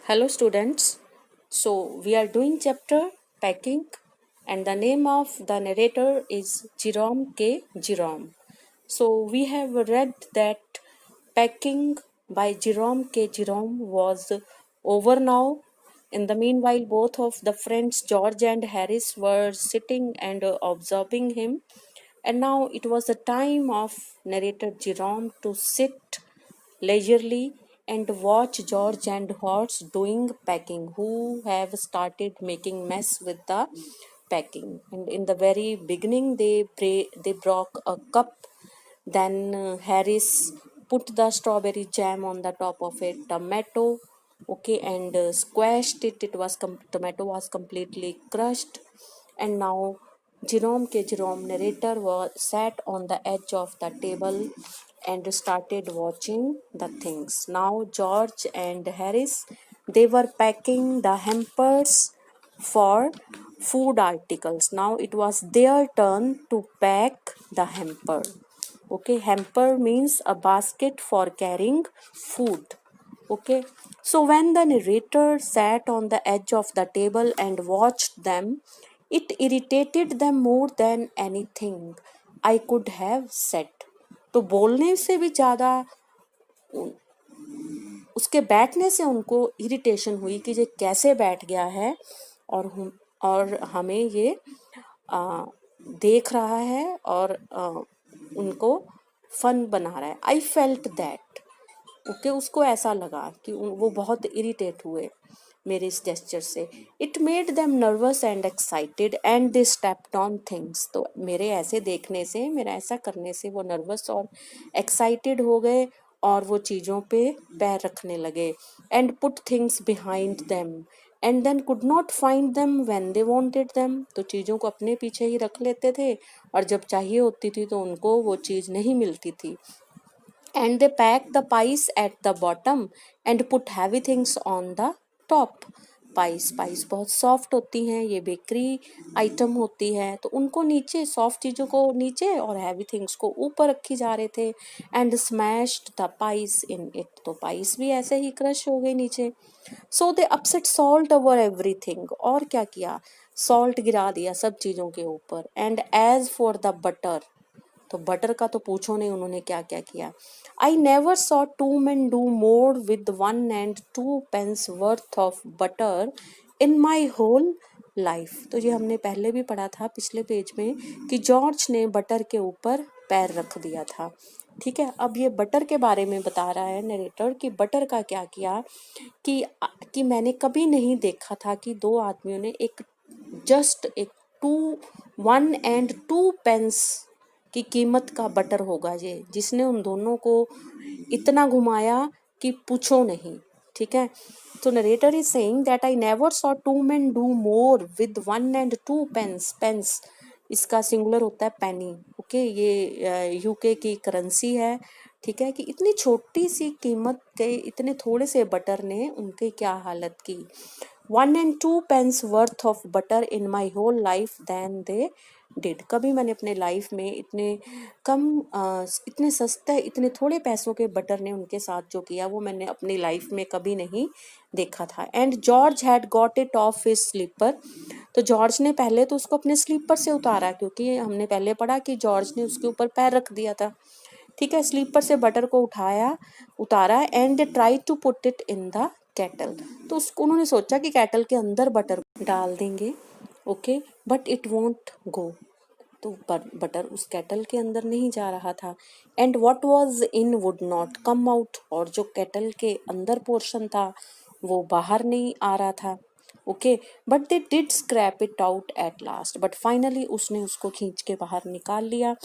Hello students. So we are doing chapter packing and the name of the narrator is Jerome K. Jerome. So we have read that packing by Jerome K. Jerome was over now. In the meanwhile, both of the friends George and Harris were sitting and observing him. And now it was the time of narrator Jerome to sit leisurely and watch George and Horse doing packing, who have started making mess with the packing. And in the very beginning, they broke a cup. Then Harris put the strawberry jam on the top of a tomato. Okay, and squashed it. Tomato was completely crushed, and now Jerome narrator was sat on the edge of the table and started watching the things. Now George and Harris, they were packing the hampers for food articles. Now it was their turn to pack the hamper. Okay, hamper means a basket for carrying food. Okay, so when the narrator sat on the edge of the table and watched them, it irritated them more than anything I could have said. तो बोलने से भी ज़्यादा उसके बैठने से उनको irritation हुई कि ये कैसे बैठ गया है और हमें ये देख रहा है और उनको फन बना रहा है. I felt that. ओके, उसको ऐसा लगा कि वो बहुत इरिटेट हुए मेरे इस जेस्चर से. It made them nervous and excited and they stepped on things. तो मेरे ऐसे देखने से, मेरा ऐसा करने से वो नर्वस और एक्साइटेड हो गए और वो चीज़ों पे पैर रखने लगे. And put things behind them and then could not find them when they wanted them. तो चीज़ों को अपने पीछे ही रख लेते थे और जब चाहिए होती थी तो उनको वो चीज़ नहीं मिलती थी. And they pack the pies at the bottom and put heavy things on the top. Price बहुत सॉफ्ट होती हैं, ये बेकरी आइटम होती है, तो उनको नीचे, सॉफ्ट चीज़ों को नीचे और हैवी थिंग्स को ऊपर रखी जा रहे थे. And smashed the price in it. तो पाइस भी ऐसे ही क्रश हो गए नीचे. सो दे अपसेट सॉल्ट ओवर एवरीथिंग. और क्या किया, सॉल्ट गिरा दिया सब चीज़ों के ऊपर. And as for the butter, तो बटर का तो पूछो नहीं उन्होंने क्या क्या किया. I never saw two man do more with 1 and 2 pence worth of butter in my whole life. तो ये हमने पहले भी पढ़ा था पिछले पेज में कि जॉर्ज ने बटर के ऊपर पैर रख दिया था. ठीक है, अब ये बटर के बारे में बता रहा है नरेटर कि बटर का क्या किया कि मैंने कभी नहीं देखा था कि दो आदमियों ने एक 1 and 2 pence की कीमत का बटर होगा ये, जिसने उन दोनों को इतना घुमाया कि पूछो नहीं. ठीक है, तो narrator is saying that I never saw two man do more with 1 and 2 pence. Pence इसका सिंगुलर होता है पेनी. ओके, ये यूके की करेंसी है. ठीक है, कि इतनी छोटी सी कीमत के इतने थोड़े से बटर ने उनके क्या हालत की. 1 and 2 pence worth of butter in my whole life than they did. कभी मैंने अपने लाइफ में इतने कम इतने सस्ते, इतने थोड़े पैसों के बटर ने उनके साथ जो किया वो मैंने अपनी लाइफ में कभी नहीं देखा था. And George had got it off his slipper. तो जॉर्ज ने पहले तो उसको अपने स्लीपर से उतारा, क्योंकि हमने पहले पढ़ा कि जॉर्ज ने उसके ऊपर पैर रख दिया था. ठीक है, स्लीपर से बटर को उतारा. And they try to put it in the kettle. तो उसको उन्होंने सोचा कि कैटल के अंदर बटर डाल देंगे. Okay, but it won't go. तो बटर उस केटल के अंदर नहीं जा रहा था. And what was in would not come out. और जो केटल के अंदर पोर्शन था वो बाहर नहीं आ रहा था. Okay, but they did scrap it out at last. But finally उसने उसको खींच के बाहर निकाल लिया.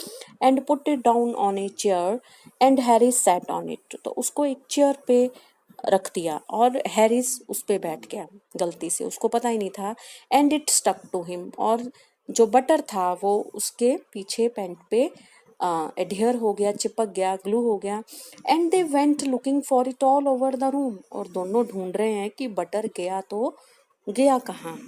And put it down on a chair and Harris sat on it. तो उसको एक चेयर पे रख दिया और हैरिस उस पे बैठ गया गलती से, उसको पता ही नहीं था. And it stuck to him. और जो बटर था वो उसके पीछे पैंट पे एडहियर हो गया, चिपक गया, ग्लू हो गया. And they went looking for it all over the room. और दोनों ढूंढ रहे हैं कि बटर गया तो गया कहाँ.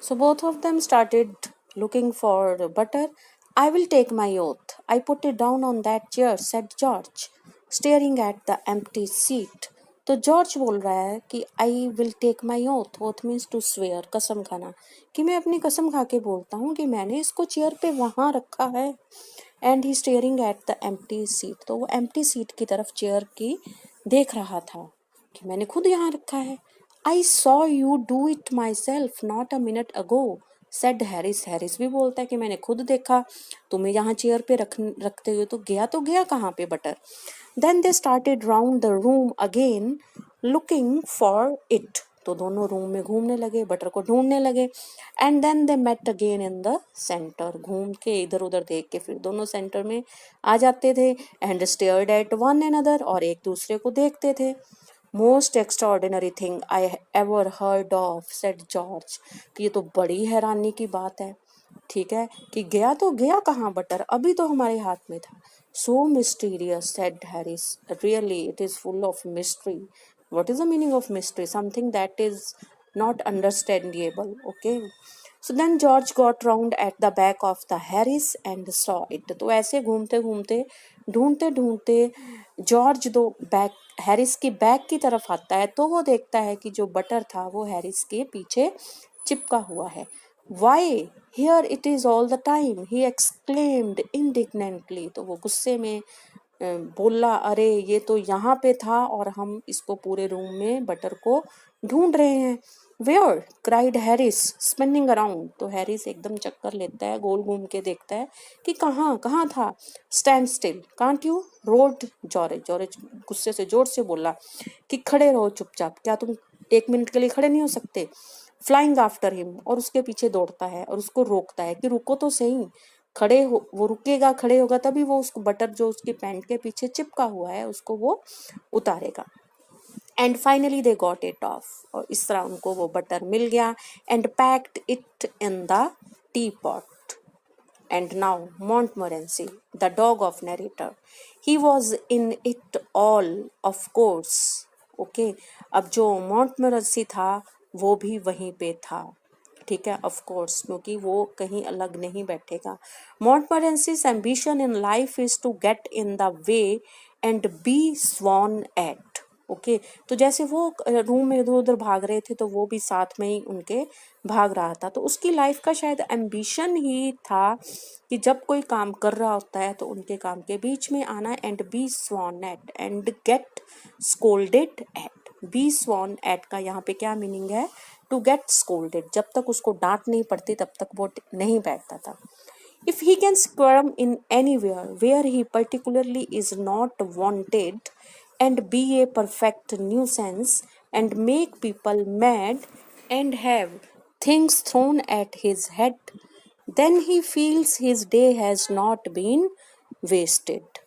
So both of them started looking for butter. I will take my oath I put it down on that chair, said George, staring at the empty seat. तो जॉर्ज बोल रहा है कि I will take my oath, oath means to swear, कसम खाना, कि मैं अपनी कसम खा के बोलता हूँ कि मैंने इसको चेयर पे वहाँ रखा है। And he steering at the empty seat, तो वो एम्प्टी सीट की तरफ चेयर की देख रहा था कि मैंने खुद यहाँ रखा है। I saw you do it my self not a minute ago, said Harris, Harris भी बोलता है कि मैंने खुद देखा तुम्हें यहाँ चेयर पे रखते हुए, तो गया कहाँ पे butter. Then they started round the room again looking for it, तो दोनों रूम में घूमने लगे, बटर को ढूंढने लगे। And then they met again in the centre, घूम के इधर उधर देख के फिर दोनों सेंटर में आ जाते थे। And stared at one another, और एक दूसरे को देखते थे। Most extraordinary thing I ever heard of, said George, कि ये तो बड़ी हैरानी की बात है, ठीक है, कि गया तो गया कहाँ बटर, अभी तो हमारे हाथ में था। So mysterious, said Harris, really it is full of mystery. What is the meaning of mystery? Something that is not understandable. Okay, so then George got round at the back of the Harris and saw it. तो ऐसे घूमते घूमते ढूंढते ढूंढते George दो back Harris की back की तरफ आता है, तो वो देखता है कि जो बटर था वो हैरिस के पीछे चिपका हुआ है। Why here it is all the time, he exclaimed indignantly, तो वो गुस्से में बोला, अरे ये तो यहाँ पे था और हम इसको पूरे रूम में बटर को ढूंढ रहे हैं। Where, cried Harris spinning around, तो हैरिस एकदम चक्कर लेता है, गोल घूम के देखता है कि कहाँ था। Stand still can't you, road George, George गुस्से से जोर से बोला कि खड़े रहो चुपचाप, क्या तुम 1 मिनट के लिए खड़े नहीं हो सकते। फ्लाइंग आफ्टर हिम, और उसके पीछे दौड़ता है और उसको रोकता है कि रुको तो सही, खड़े हो, वो रुकेगा, खड़े होगा तभी वो उसको बटर जो उसकी पैंट के पीछे चिपका हुआ है उसको वो उतारेगा। And finally they got it off, और इस तरह उनको वो बटर मिल गया। And packed it in the teapot. And now Montmorency, the dog of narrator, he was in it all, of course. Okay, अब जो Montmorency था वो भी वहीं पे था, ठीक है, ऑफ कोर्स, क्योंकि वो कहीं अलग नहीं बैठेगा। Montmorency's ambition in life is to get in the way and be sworn at. Okay, तो जैसे वो रूम में इधर उधर भाग रहे थे तो वो भी साथ में ही उनके भाग रहा था, तो उसकी लाइफ का शायद एम्बिशन ही था कि जब कोई काम कर रहा होता है तो उनके काम के बीच में आना। And be sworn at and get scolded at, be sworn at का यहाँ पे क्या मीनिंग है? टू गेट स्कोल्डेड, जब तक उसको डांट नहीं पड़ती तब तक वो नहीं बैठता था। If he can squirm in anywhere where he particularly is not wanted and be a perfect nuisance and make people mad and have things thrown at his head, then he feels his day has not been wasted.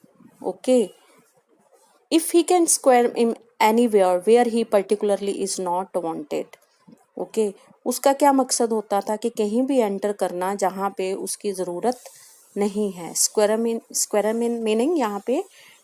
Okay, if he can squirm in anywhere where he particularly is not wanted. Okay, उसका क्या मकसद होता था कि कहीं भी enter करना जहाँ पे उसकी ज़रूरत नहीं है। स्क्वेरम मीनिंग यहाँ पे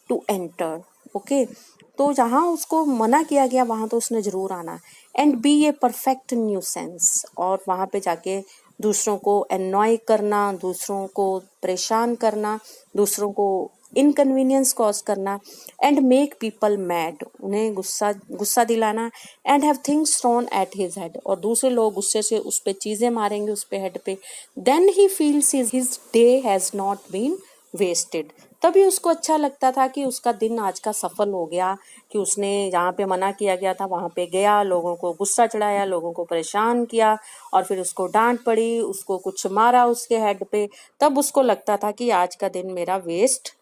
टू एंटर। ओके, तो जहाँ उसको मना किया गया वहाँ तो उसने ज़रूर आना। And be a perfect nuisance, और वहाँ पे जाके दूसरों को एनॉय करना, दूसरों को परेशान करना, दूसरों को इनकन्वीनियंस कॉज करना। एंड मेक पीपल मैड, उन्हें गुस्सा दिलाना। And have things thrown at his head, और दूसरे लोग गुस्से से उस पे चीज़ें मारेंगे उस पे हेड पे। Then he feels his day has not been wasted, तभी उसको अच्छा लगता था कि उसका दिन आज का सफल हो गया, कि उसने जहाँ पे मना किया गया था वहाँ पे गया, लोगों को गुस्सा चढ़ाया, लोगों को परेशान किया, और फिर उसको डांट पड़ी, उसको कुछ मारा उसके हेड पे, तब उसको लगता था कि आज का दिन मेरा वेस्ट